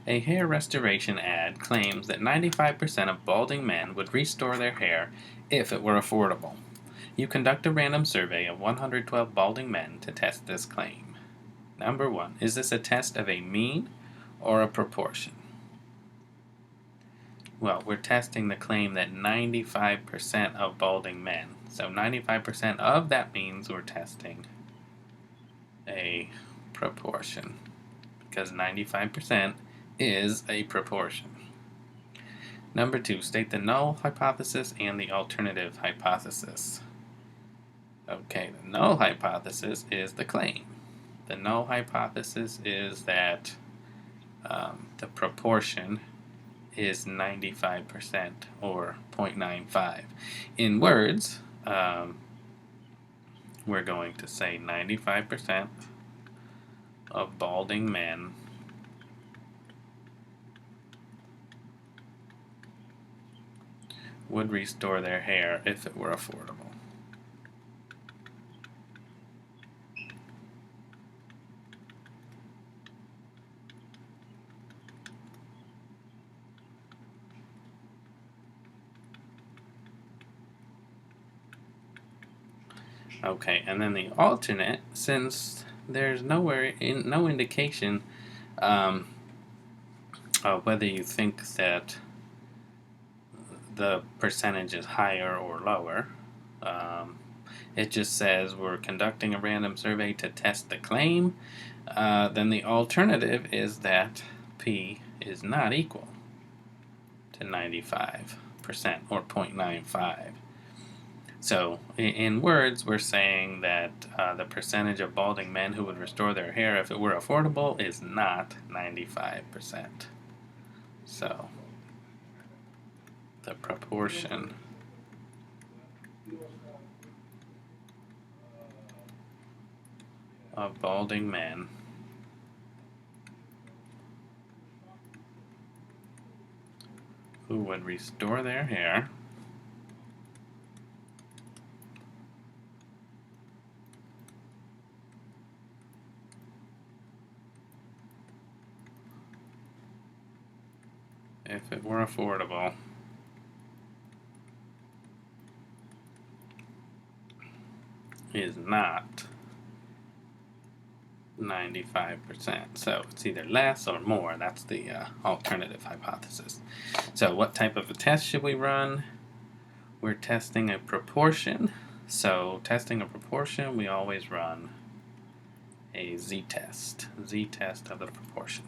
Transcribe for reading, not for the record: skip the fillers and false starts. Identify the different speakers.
Speaker 1: A hair restoration ad claims that 95% of balding men would restore their hair if it were affordable. You conduct a random survey of 112 balding men to test this claim. Number 1. Is this a test of a mean or a proportion? Well, we're testing the claim that 95% of balding men. So 95% of that means we're testing a proportion, because 95% is a proportion. Number 2, state the null hypothesis and the alternative hypothesis. Okay, the null hypothesis is the claim. The null hypothesis is that the proportion is 95% or 0.95. In words, we're going to say 95% of balding men would restore their hair if it were affordable. Okay, and then the alternate, since there's no indication whether you think that the percentage is higher or lower. It just says we're conducting a random survey to test the claim. Then the alternative is that P is not equal to 95% or 0.95. So in words, we're saying that the percentage of balding men who would restore their hair if it were affordable is not 95%. So the proportion of balding men who would restore their hair if it were affordable is not 95%. So it's either less or more. That's the alternative hypothesis. So what type of a test should we run? We're testing a proportion. So testing a proportion, we always run a z-test of the proportion.